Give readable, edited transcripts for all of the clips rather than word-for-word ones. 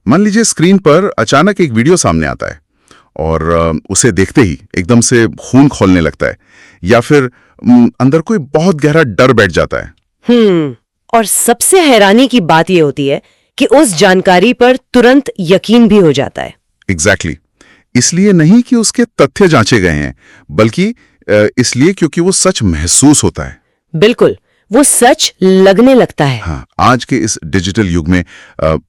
मान लीजिए स्क्रीन पर अचानक एक वीडियो सामने आता है और उसे देखते ही एकदम से खून खौलने लगता है या फिर अंदर कोई बहुत गहरा डर बैठ जाता है। और सबसे हैरानी की बात यह होती है कि उस जानकारी पर तुरंत यकीन भी हो जाता है। एग्जैक्टली। इसलिए नहीं कि उसके तथ्य जांचे गए हैं, बल्कि इसलिए क्योंकि वो सच महसूस होता है। बिल्कुल, वो सच लगने लगता है। हाँ, आज के इस डिजिटल युग में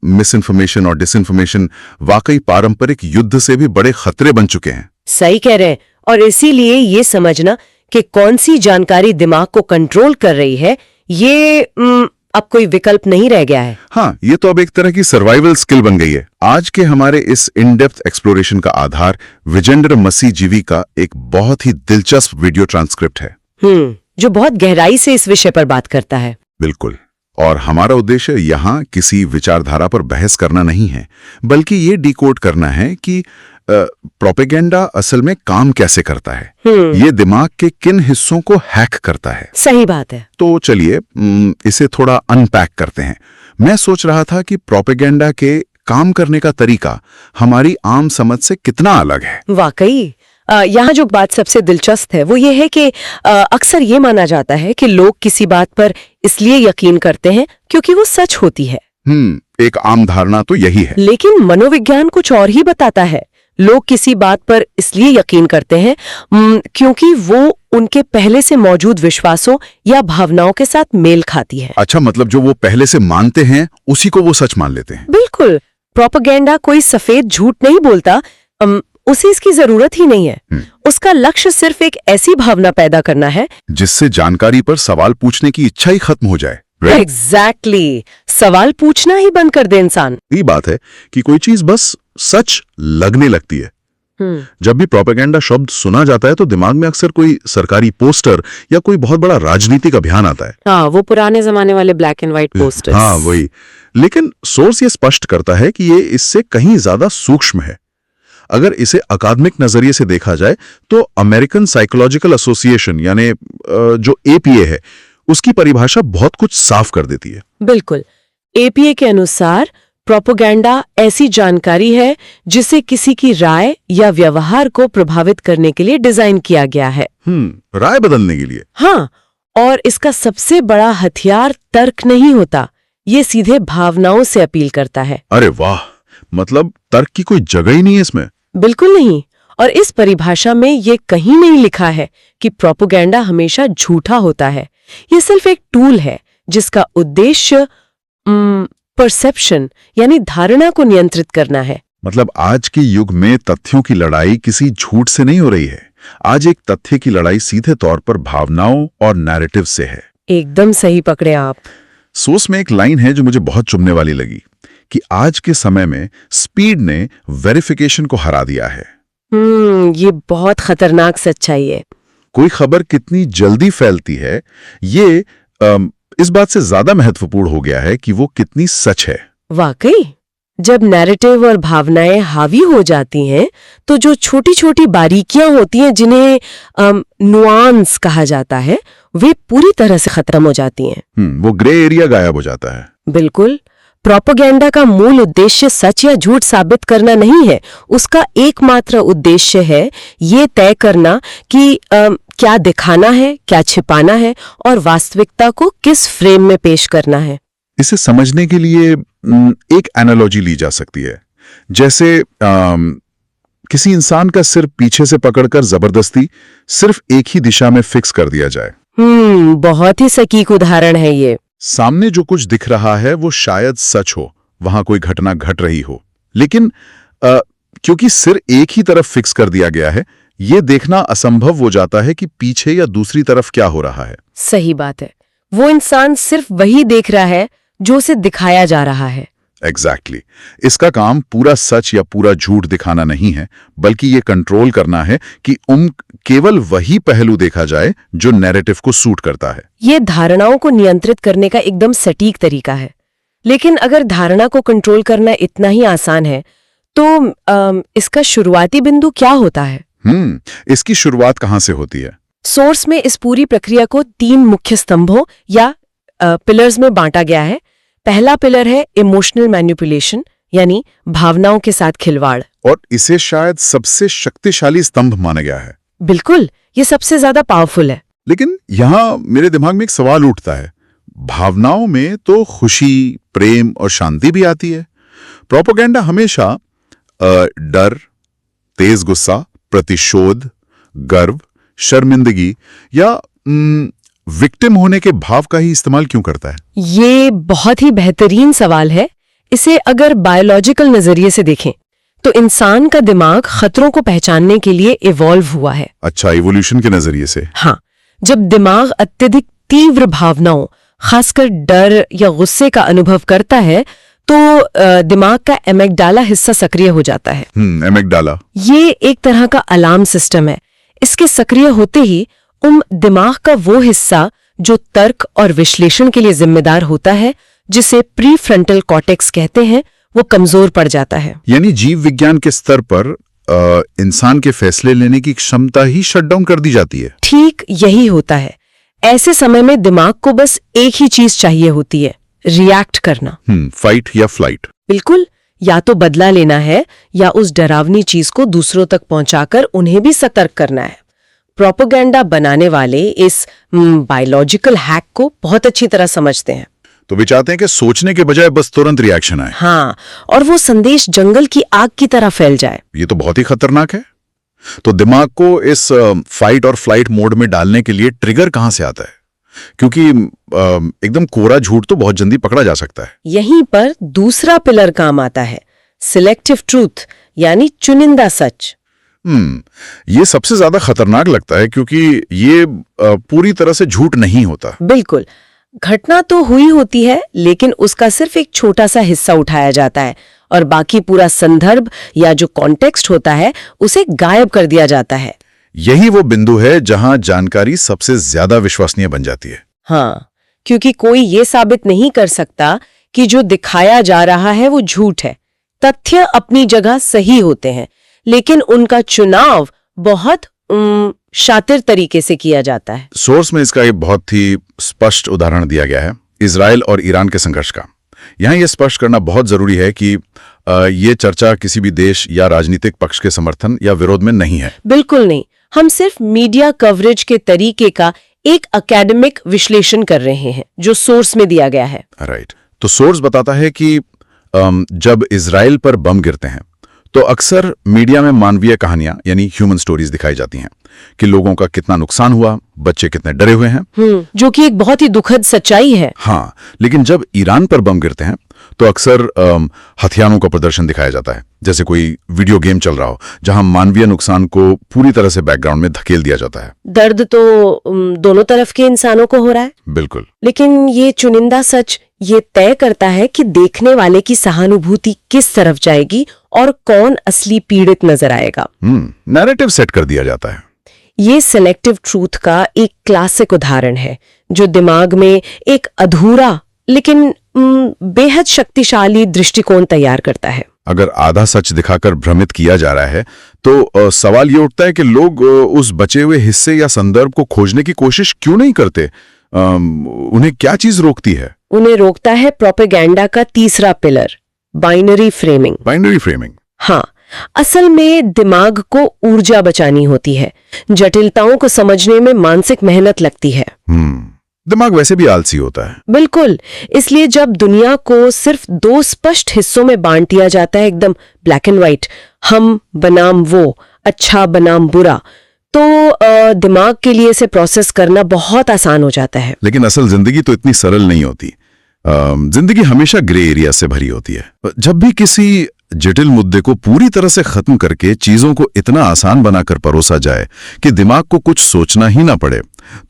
मिस इन्फॉर्मेशन और डिसइन्फॉर्मेशन वाकई पारंपरिक युद्ध से भी बड़े खतरे बन चुके हैं। सही कह रहे हैं। और इसीलिए ये समझना कि कौन सी जानकारी दिमाग को कंट्रोल कर रही है, ये अब कोई विकल्प नहीं रह गया है। हाँ, ये तो अब एक तरह की सर्वाइवल स्किल बन गई है। आज के हमारे इस इन डेप्थ एक्सप्लोरेशन का आधार विजेंद्र मसी जीवी का एक बहुत ही दिलचस्प वीडियो ट्रांसक्रिप्ट है, जो बहुत गहराई से इस विषय पर बात करता है। बिल्कुल। और हमारा उद्देश्य यहाँ किसी विचारधारा पर बहस करना नहीं है, बल्कि ये डिकोड करना है कि प्रोपेगेंडा असल में काम कैसे करता है, ये दिमाग के किन हिस्सों को हैक करता है। सही बात है। तो चलिए इसे थोड़ा अनपैक करते हैं। मैं सोच रहा था कि प्रोपेगेंडा के काम करने का तरीका हमारी आम समझ से कितना अलग है। वाकई यहाँ जो बात सबसे दिलचस्प है वो ये है कि अक्सर ये माना जाता है कि लोग किसी बात पर इसलिए यकीन करते हैं क्योंकि वो सच होती है। एक आम धारणा तो यही है। लेकिन मनोविज्ञान कुछ और ही बताता है। लोग किसी बात पर इसलिए यकीन करते हैं क्योंकि वो उनके पहले से मौजूद विश्वासों या भावनाओं के साथ मेल खाती है। अच्छा, मतलब जो वो पहले से मानते हैं उसी को वो सच मान लेते हैं। बिल्कुल। प्रोपेगेंडा कोई सफेद झूठ नहीं बोलता, उसे इसकी जरूरत ही नहीं है। उसका लक्ष्य सिर्फ एक ऐसी भावना पैदा करना है जिससे जानकारी पर सवाल पूछने की इच्छा ही खत्म हो जाए। एग्जैक्टली। सवाल पूछना ही बंद कर दे इंसान। ये बात है कि कोई चीज बस सच लगने लगती है। जब भी प्रोपेगेंडा शब्द सुना जाता है तो दिमाग में अक्सर कोई सरकारी पोस्टर या कोई बहुत बड़ा राजनीतिक अभियान आता है। हाँ, वो पुराने जमाने वाले ब्लैक एंड व्हाइट पोस्टर्स। हाँ, वही। लेकिन सोर्स ये स्पष्ट करता है कि ये इससे कहीं ज्यादा सूक्ष्म है। अगर इसे अकादमिक नजरिए से देखा जाए तो अमेरिकन साइकोलॉजिकल एसोसिएशन यानी जो एपीए है, उसकी परिभाषा बहुत कुछ साफ कर देती है। बिल्कुल। एपीए के अनुसार प्रोपेगेंडा ऐसी जानकारी है जिसे किसी की राय या व्यवहार को प्रभावित करने के लिए डिजाइन किया गया है। राय बदलने के लिए। हाँ, और इसका सबसे बड़ा हथियार तर्क नहीं होता, ये सीधे भावनाओं से अपील करता है। अरे वाह, मतलब तर्क की कोई जगह ही नहीं है इसमें। बिल्कुल नहीं। और इस परिभाषा में ये कहीं नहीं लिखा है कि प्रोपेगेंडा हमेशा झूठा होता है। ये सिर्फ एक टूल है जिसका उद्देश्य परसेप्शन यानी धारणा को नियंत्रित करना है। मतलब आज के युग में तथ्यों की लड़ाई किसी झूठ से नहीं हो रही है। आज एक तथ्य की लड़ाई सीधे तौर पर भावनाओं और नैरेटिव से है। एकदम सही पकड़े आप। सोर्स में एक लाइन है जो मुझे बहुत चुभने वाली लगी कि आज के समय में स्पीड ने वेरिफिकेशन को हरा दिया है। ये बहुत खतरनाक सच्चाई है। कोई खबर कितनी जल्दी फैलती है, ये इस बात से ज्यादा महत्वपूर्ण हो गया है कि वो कितनी सच है। वाकई, जब नैरेटिव और भावनाएं हावी हो जाती हैं तो जो छोटी छोटी बारीकियां होती हैं जिन्हें नुआंस कहा जाता है, वे पूरी तरह से खत्म हो जाती हैं। वो ग्रे एरिया गायब हो जाता है। बिल्कुल। प्रोपेगेंडा का मूल उद्देश्य सच या झूठ साबित करना नहीं है। उसका एकमात्र उद्देश्य है ये तय करना कि क्या दिखाना है, क्या छिपाना है और वास्तविकता को किस फ्रेम में पेश करना है। इसे समझने के लिए एक एनालॉजी ली जा सकती है। जैसे किसी इंसान का सिर पीछे से पकड़कर जबरदस्ती सिर्फ एक ही दिशा में फिक्स कर दिया जाए। बहुत ही सटीक उदाहरण है ये। सामने जो कुछ दिख रहा है वो शायद सच हो, वहां कोई घटना घट रही हो, लेकिन क्योंकि सिर एक ही तरफ फिक्स कर दिया गया है, ये देखना असंभव हो जाता है कि पीछे या दूसरी तरफ क्या हो रहा है। सही बात है। वो इंसान सिर्फ वही देख रहा है जो उसे दिखाया जा रहा है। एग्जैक्टली। इसका काम पूरा सच या पूरा झूठ दिखाना नहीं है, बल्कि ये कंट्रोल करना है कि केवल वही पहलू देखा जाए जो नैरेटिव को सूट करता है। ये धारणाओं को नियंत्रित करने का एकदम सटीक तरीका है। लेकिन अगर धारणा को कंट्रोल करना इतना ही आसान है तो इसका शुरुआती बिंदु क्या होता है? इसकी शुरुआत कहाँ से होती है? सोर्स में इस पूरी प्रक्रिया को 3 मुख्य स्तंभों या पिलर्स में बांटा गया है। पहला पिलर है इमोशनल मैनिपुलेशन, यानी भावनाओं के साथ खिलवाड़। और इसे शायद सबसे शक्तिशाली स्तंभ माना गया है। बिल्कुल, ये सबसे ज्यादा पावरफुल है। लेकिन यहाँ मेरे दिमाग में एक सवाल उठता है, भावनाओं में तो खुशी, प्रेम और शांति भी आती है। प्रोपेगेंडा हमेशा डर, तेज गुस्सा, प्रतिशोध, गर्व, शर्मिंदगी या विक्टिम होने के भाव का ही इस्तेमाल क्यों करता है? ये बहुत ही बेहतरीन सवाल है। इसे अगर बायोलॉजिकल नजरिए से देखें तो इंसान का दिमाग खतरों को पहचानने के लिए इवॉल्व हुआ है। अच्छा, इवोल्यूशन के नजरिए से। हाँ, जब दिमाग अत्यधिक तीव्र भावनाओं, खासकर डर या गुस्से का अनुभव करता है तो दिमाग का एमिगडाला हिस्सा सक्रिय हो जाता है। एमिगडाला, ये एक तरह का अलार्म सिस्टम है। इसके सक्रिय होते ही दिमाग का वो हिस्सा जो तर्क और विश्लेषण के लिए जिम्मेदार होता है, जिसे प्रीफ्रंटल कॉर्टेक्स कहते हैं, वो कमजोर पड़ जाता है। यानी जीव विज्ञान के स्तर पर इंसान के फैसले लेने की क्षमता ही शटडाउन कर दी जाती है। ठीक यही होता है। ऐसे समय में दिमाग को बस एक ही चीज चाहिए होती है, रिएक्ट करना। फाइट या फ्लाइट। बिल्कुल, या तो बदला लेना है या उस डरावनी चीज को दूसरों तक पहुंचाकर उन्हें भी सतर्क करना है। प्रोपेगेंडा बनाने वाले इस बायोलॉजिकल हैक को बहुत अच्छी तरह समझते हैं। तो वे चाहते हैं कि सोचने के बजाय बस तुरंत रिएक्शन आए। हाँ, और वो संदेश जंगल की आग की तरह फैल जाए। ये तो बहुत ही खतरनाक है। तो दिमाग को इस फाइट और फ्लाइट मोड में डालने के लिए ट्रिगर कहां से आता है? क्योंकि एकदम कोरा झूठ तो बहुत जल्दी पकड़ा जा सकता है। यहीं पर दूसरा पिलर काम आता है, सिलेक्टिव ट्रूथ, यानी चुनिंदा सच। ये सबसे ज्यादा खतरनाक लगता है क्योंकि ये पूरी तरह से झूठ नहीं होता। बिल्कुल, घटना तो हुई होती है लेकिन उसका सिर्फ एक छोटा सा हिस्सा उठाया जाता है और बाकी पूरा संदर्भ या जो कॉन्टेक्स्ट होता है उसे गायब कर दिया जाता है। यही वो बिंदु है जहां जानकारी सबसे ज्यादा विश्वसनीय बन जाती है। हाँ, क्योंकि कोई ये साबित नहीं कर सकता कि जो दिखाया जा रहा है वो झूठ है। तथ्य अपनी जगह सही होते हैं लेकिन उनका चुनाव बहुत शातिर तरीके से किया जाता है। सोर्स में इसका एक बहुत ही स्पष्ट उदाहरण दिया गया है, इजराइल और ईरान के संघर्ष का। यहाँ यह स्पष्ट करना बहुत जरूरी है कि ये चर्चा किसी भी देश या राजनीतिक पक्ष के समर्थन या विरोध में नहीं है। बिल्कुल नहीं, हम सिर्फ मीडिया कवरेज के तरीके का एक एकेडमिक विश्लेषण कर रहे हैं जो सोर्स में दिया गया है। राइट। तो सोर्स बताता है कि जब इजराइल पर बम गिरते हैं तो अक्सर मीडिया में मानवीय कहानियां यानी ह्यूमन स्टोरीज दिखाई जाती हैं कि लोगों का कितना नुकसान हुआ, बच्चे कितने डरे हुए हैं, जो कि एक बहुत ही दुखद सच्चाई है। हाँ, लेकिन जब ईरान पर बम गिरते हैं तो अक्सर हथियारों का प्रदर्शन दिखाया जाता है, जैसे कोई वीडियो गेम चल रहा हो जहां मानवीय नुकसान को पूरी तरह से बैकग्राउंड में धकेल दिया जाता है। दर्द तो दोनों तरफ के इंसानों को हो रहा है। बिल्कुल। लेकिन ये चुनिंदा सच ये तय करता है कि देखने वाले की सहानुभूति किस तरफ जाएगी और कौन असली पीड़ित नजर आएगा। नैरेटिव सेट कर दिया जाता है। ये सिलेक्टिव ट्रूथ का एक क्लासिक उदाहरण है जो दिमाग में एक अधूरा लेकिन बेहद शक्तिशाली दृष्टिकोण तैयार करता है। अगर आधा सच दिखाकर भ्रमित किया जा रहा है तो सवाल ये उठता है कि लोग उस बचे हुए हिस्से या संदर्भ को खोजने की कोशिश क्यों नहीं करते? उन्हें क्या चीज रोकती है? उन्हें रोकता है प्रोपेगेंडा का तीसरा pillar, binary framing. Binary framing. हाँ, असल में दिमाग को ऊर्जा बचानी होती है। जटिलताओं को समझने में मानसिक मेहनत लगती है। दिमाग वैसे भी आलसी होता है। बिल्कुल। इसलिए जब दुनिया को सिर्फ दो स्पष्ट हिस्सों में बांट दिया जाता है, एकदम ब्लैक एंड व्हाइट, हम बनाम वो, अच्छा बनाम बुरा, तो दिमाग के लिए इसे प्रोसेस करना बहुत आसान हो जाता है। लेकिन असल जिंदगी तो इतनी सरल नहीं होती। जिंदगी हमेशा ग्रे एरिया से भरी होती है। जब भी किसी जटिल मुद्दे को पूरी तरह से खत्म करके चीजों को इतना आसान बनाकर परोसा जाए कि दिमाग को कुछ सोचना ही ना पड़े,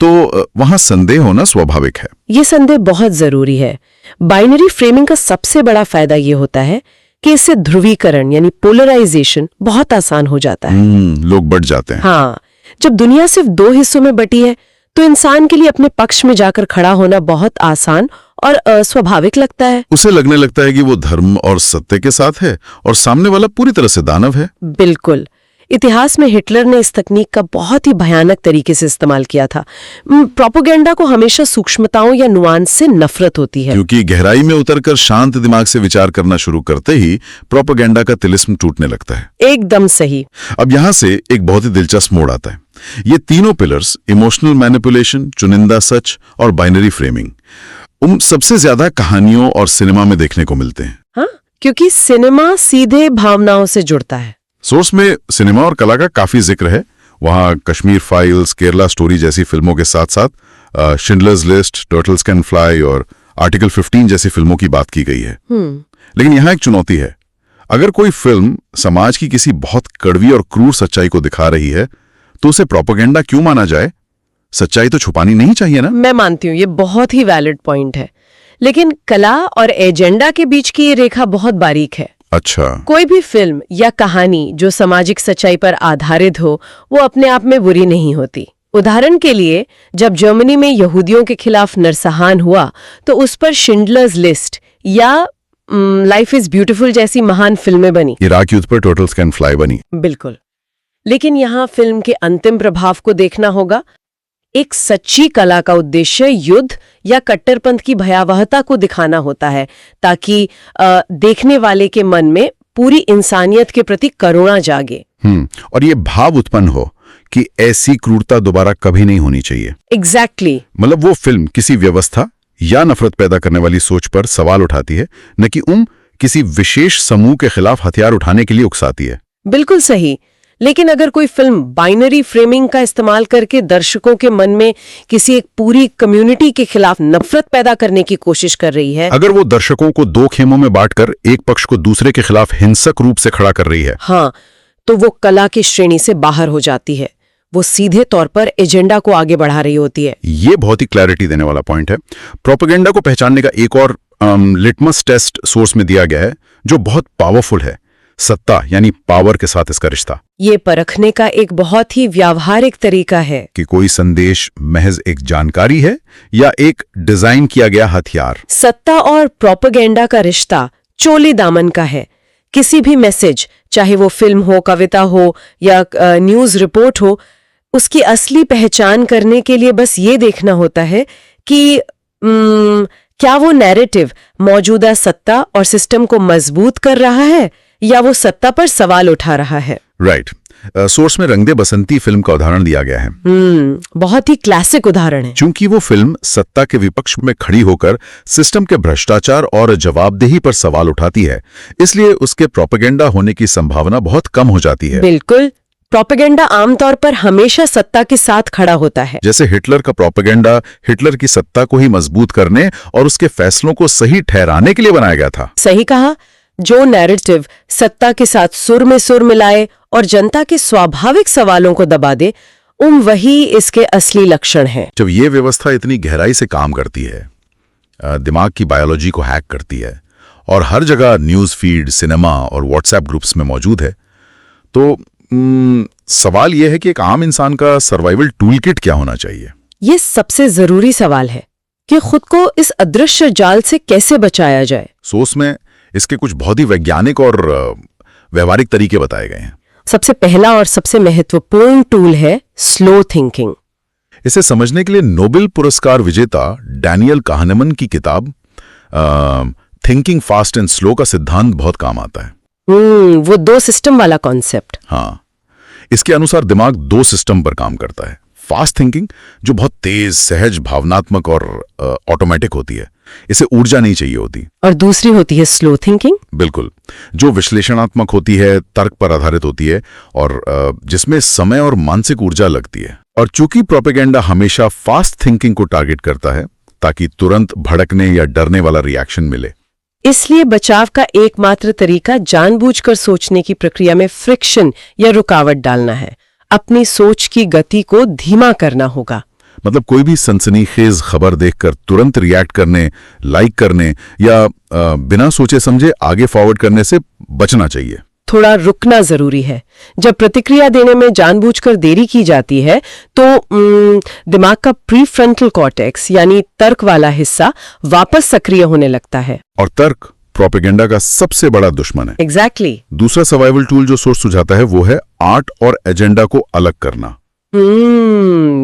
तो वहां संदेह होना स्वाभाविक है। ये संदेह बहुत जरूरी है। बाइनरी फ्रेमिंग का सबसे बड़ा फायदा ये होता है कि इससे ध्रुवीकरण यानी पोलराइजेशन बहुत आसान हो जाता है। लोग बढ़ जाते हैं। हाँ, जब दुनिया सिर्फ दो हिस्सों में बटी है तो इंसान के लिए अपने पक्ष में जाकर खड़ा होना बहुत आसान और अस्वाभाविक लगता है। उसे लगने लगता है कि वो धर्म और सत्य के साथ है और सामने वाला पूरी तरह से दानव है। बिल्कुल। इतिहास में हिटलर ने इस तकनीक का बहुत ही भयानक तरीके से इस्तेमाल किया था। प्रोपेगेंडा को हमेशा सूक्ष्मताओं या नुआंस से नफरत होती है, क्योंकि गहराई में उतरकर शांत दिमाग से विचार करना शुरू करते ही प्रोपेगेंडा का तिलिस्म टूटने लगता है। एकदम सही। अब यहां से एक बहुत ही दिलचस्प मोड़ आता है। ये तीनों पिलर्स, इमोशनल मैनिपुलेशन, चुनिंदा सच और बाइनरी फ्रेमिंग, सबसे ज्यादा कहानियों और सिनेमा में देखने को मिलते हैं। हाँ, क्योंकि सिनेमा सीधे भावनाओं से जुड़ता है। सोर्स में सिनेमा और कला का काफी जिक्र है। वहां कश्मीर फाइल्स, केरला स्टोरी जैसी फिल्मों के साथ साथ Schindler's list, turtles can fly और आर्टिकल 15 जैसी फिल्मों की बात की गई है। लेकिन यहाँ एक चुनौती है। अगर कोई फिल्म समाज की किसी बहुत कड़वी और क्रूर सच्चाई को दिखा रही है तो उसे प्रोपेगेंडा क्यों माना जाए? सच्चाई तो छुपानी नहीं चाहिए ना। मैं मानती हूँ, ये बहुत ही वैलिड पॉइंट है, लेकिन कला और एजेंडा के बीच की ये रेखा बहुत बारीक है। अच्छा। कोई भी फिल्म या कहानी जो सामाजिक सच्चाई पर आधारित हो, वो अपने आप में बुरी नहीं होती। उदाहरण के लिए, जब जर्मनी में यहूदियों के खिलाफ नरसंहार हुआ तो उस पर शिंडलर्स लिस्ट या लाइफ इज ब्यूटीफुल जैसी महान फिल्में बनी। इराक युद्ध पर टर्टल्स कैन फ्लाई बनी। बिल्कुल। लेकिन यहाँ फिल्म के अंतिम प्रभाव को देखना होगा। एक सच्ची कला का उद्देश्य युद्ध या कट्टरपंथ की भयावहता को दिखाना होता है, ताकि देखने वाले के मन में पूरी इंसानियत के प्रति करुणा जागे। और ये भाव उत्पन्न हो कि ऐसी क्रूरता दोबारा कभी नहीं होनी चाहिए। एग्जैक्टली। मतलब वो फिल्म किसी व्यवस्था या नफरत पैदा करने वाली सोच पर सवाल उठाती है, न कि किसी विशेष समूह के खिलाफ हथियार उठाने के लिए उकसाती है। बिल्कुल सही। लेकिन अगर कोई फिल्म बाइनरी फ्रेमिंग का इस्तेमाल करके दर्शकों के मन में किसी एक पूरी कम्युनिटी के खिलाफ नफरत पैदा करने की कोशिश कर रही है, अगर वो दर्शकों को दो खेमों में बांटकर एक पक्ष को दूसरे के खिलाफ हिंसक रूप से खड़ा कर रही है, हाँ, तो वो कला की श्रेणी से बाहर हो जाती है। वो सीधे तौर पर एजेंडा को आगे बढ़ा रही होती है। ये बहुत ही क्लैरिटी देने वाला पॉइंट है। प्रोपेगेंडा को पहचानने का एक और लिटमस टेस्ट सोर्स में दिया गया है जो बहुत पावरफुल है। सत्ता यानी पावर के साथ इसका रिश्ता। ये परखने का एक बहुत ही व्यावहारिक तरीका है कि कोई संदेश महज एक जानकारी है या एक डिजाइन किया गया हथियार। सत्ता और प्रोपेगेंडा का रिश्ता चोली दामन का है। किसी भी मैसेज, चाहे वो फिल्म हो, कविता हो या न्यूज रिपोर्ट हो, उसकी असली पहचान करने के लिए बस ये देखना होता है कि क्या वो नैरेटिव मौजूदा सत्ता और सिस्टम को मजबूत कर रहा है या वो सत्ता पर सवाल उठा रहा है। राइट। सोर्स में रंग दे बसंती फिल्म का उदाहरण दिया गया है। बहुत ही क्लासिक उदाहरण है। चूंकि वो फिल्म सत्ता के विपक्ष में खड़ी होकर सिस्टम के भ्रष्टाचार और जवाबदेही पर सवाल उठाती है, इसलिए उसके प्रोपेगेंडा होने की संभावना बहुत कम हो जाती है। बिल्कुल। प्रोपेगेंडा आमतौर पर हमेशा सत्ता के साथ खड़ा होता है। जैसे हिटलर का प्रोपेगेंडा हिटलर की सत्ता को ही मजबूत करने और उसके फैसलों को सही ठहराने के लिए बनाया गया था। सही कहा। जो नैरेटिव सत्ता के साथ सुर में सुर मिलाए और जनता के स्वाभाविक सवालों को दबा दे, वही इसके असली लक्षण हैं। जब ये व्यवस्था इतनी गहराई से काम करती है, दिमाग की बायोलॉजी को हैक करती है और हर जगह न्यूज़ फीड, सिनेमा और व्हाट्सएप ग्रुप्स में मौजूद है, तो सवाल यह है कि एक आम इंसान का सर्वाइवल टूलकिट क्या होना चाहिए? ये सबसे जरूरी सवाल है कि खुद को इस अदृश्य जाल से कैसे बचाया जाए। सोर्स में इसके कुछ बहुत ही वैज्ञानिक और व्यवहारिक तरीके बताए गए हैं। सबसे पहला और सबसे महत्वपूर्ण टूल है स्लो थिंकिंग। इसे समझने के लिए नोबेल पुरस्कार विजेता डैनियल काहनेमन की किताब थिंकिंग फास्ट एंड स्लो का सिद्धांत बहुत काम आता है। वो 2 सिस्टम वाला कॉन्सेप्ट। हाँ, इसके अनुसार दिमाग 2 सिस्टम पर काम करता है। फास्ट थिंकिंग जो बहुत तेज, सहज, भावनात्मक और ऑटोमेटिक होती है, इसे ऊर्जा नहीं चाहिए होती। और दूसरी होती है स्लो थिंकिंग। बिल्कुल, जो विश्लेषणात्मक होती है, तर्क पर आधारित होती है और जिसमें समय और मानसिक ऊर्जा लगती है। और चूंकि प्रोपेगेंडा हमेशा फास्ट थिंकिंग को टारगेट करता है ताकि तुरंत भड़कने या डरने वाला रिएक्शन मिले, इसलिए बचाव का एकमात्र तरीका जानबूझकर सोचने की प्रक्रिया में फ्रिक्शन या रुकावट डालना है। अपनी सोच की गति को धीमा करना होगा। मतलब कोई भी सनसनीखेज खबर देखकर तुरंत रिएक्ट करने, लाइक करने या बिना सोचे समझे आगे फॉरवर्ड करने से बचना चाहिए। थोड़ा रुकना जरूरी है। जब प्रतिक्रिया देने में जानबूझकर देरी की जाती है तो दिमाग का प्रीफ्रंटल कॉर्टेक्स यानी तर्क वाला हिस्सा वापस सक्रिय होने लगता है। और तर्क प्रोपेगेंडा का सबसे बड़ा दुश्मन है। एग्जैक्टली। दूसरा सर्वाइवल टूल जो सोर्स सुझाता है वो है आर्ट और एजेंडा को अलग करना।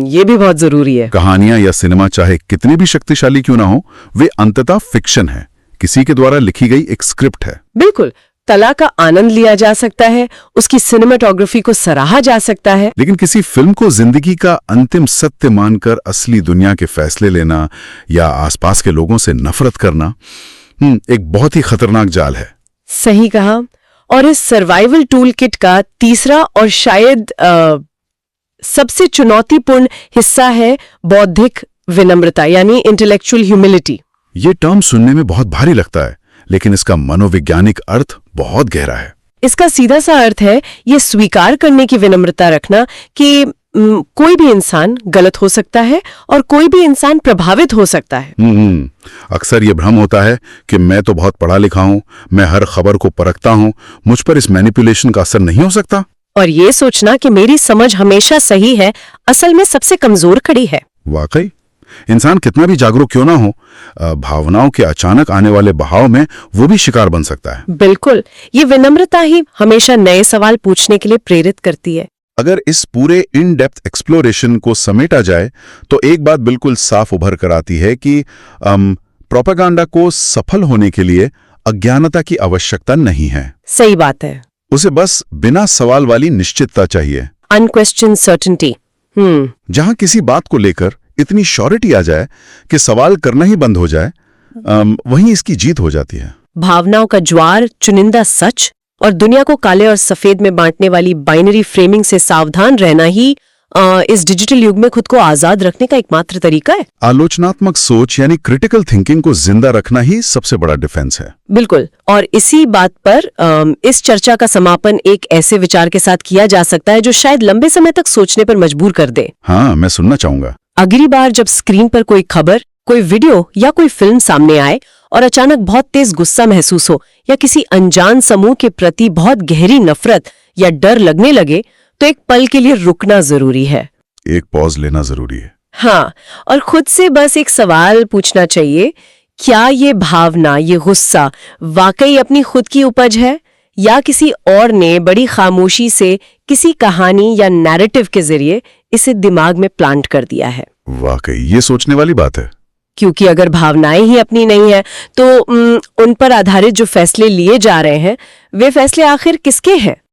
ये भी बहुत जरूरी है। कहानियां या सिनेमा चाहे कितनी भी शक्तिशाली क्यों ना हो, वे अंततः फिक्शन है, किसी के द्वारा लिखी गई एक स्क्रिप्ट है। बिल्कुल, कला का आनंद लिया जा सकता है, उसकी सिनेमेटोग्राफी को सराहा जा सकता है, लेकिन किसी फिल्म को जिंदगी का अंतिम सत्य मानकर असली दुनिया के फैसले लेना या आसपास के लोगों से नफरत करना एक बहुत ही खतरनाक जाल है। सही कहा। और इस सर्वाइवल टूल किट का तीसरा और शायद सबसे चुनौतीपूर्ण हिस्सा है बौद्धिक विनम्रता, यानी इंटेलेक्चुअल ह्यूमिलिटी। ये टर्म सुनने में बहुत भारी लगता है, लेकिन इसका मनोवैज्ञानिक अर्थ बहुत गहरा है। इसका सीधा सा अर्थ है ये स्वीकार करने की विनम्रता रखना कि कोई भी इंसान गलत हो सकता है और कोई भी इंसान प्रभावित हो सकता है। अक्सर ये भ्रम होता है कि मैं तो बहुत पढ़ा लिखा हूं, मैं हर खबर को परखता हूं, मुझ पर इस मैनिपुलेशन का असर नहीं हो सकता। और ये सोचना कि मेरी समझ हमेशा सही है, असल में सबसे कमजोर कड़ी है। वाकई, इंसान कितना भी जागरूक क्यों ना हो, भावनाओं के अचानक आने वाले बहाव में वो भी शिकार बन सकता है। बिल्कुल, ये विनम्रता ही हमेशा नए सवाल पूछने के लिए प्रेरित करती है। अगर इस पूरे इन डेप्थ एक्सप्लोरेशन को समेटा जाए तो एक बात बिल्कुल साफ उभर कर आती है कि प्रोपेगेंडा को सफल होने के लिए अज्ञानता की आवश्यकता नहीं है। सही बात है। उसे बस बिना सवाल वाली निश्चितता चाहिए, अनक्वेश्चन सर्टेनिटी। जहां किसी बात को लेकर इतनी श्योरिटी आ जाए कि सवाल करना ही बंद हो जाए, वहीं इसकी जीत हो जाती है। भावनाओं का ज्वार, चुनिंदा सच और दुनिया को काले और सफेद में बांटने वाली बाइनरी फ्रेमिंग से सावधान रहना ही इस डिजिटल युग में खुद को आजाद रखने का एकमात्र तरीका है। आलोचनात्मक सोच यानी क्रिटिकल थिंकिंग को जिंदा रखना ही सबसे बड़ा डिफेंस है। बिल्कुल। और इसी बात पर इस चर्चा का समापन एक ऐसे विचार के साथ किया जा सकता है जो शायद लंबे समय तक सोचने पर मजबूर कर दे। हाँ, मैं सुनना चाहूंगा। अगली बार जब स्क्रीन पर कोई खबर, कोई वीडियो या कोई फिल्म सामने आए और अचानक बहुत तेज गुस्सा महसूस हो या किसी अनजान समूह के प्रति बहुत गहरी नफरत या डर लगने लगे, तो एक पल के लिए रुकना जरूरी है। एक पॉज लेना जरूरी है। हाँ, और खुद से बस एक सवाल पूछना चाहिए, क्या ये भावना, ये गुस्सा वाकई अपनी खुद की उपज है या किसी और ने बड़ी खामोशी से किसी कहानी या नैरेटिव के जरिए इसे दिमाग में प्लांट कर दिया है। वाकई ये सोचने वाली बात है। क्योंकि अगर भावनाएं ही अपनी नहीं है तो उन पर आधारित जो फैसले लिए जा रहे हैं वे फैसले आखिर किसके हैं?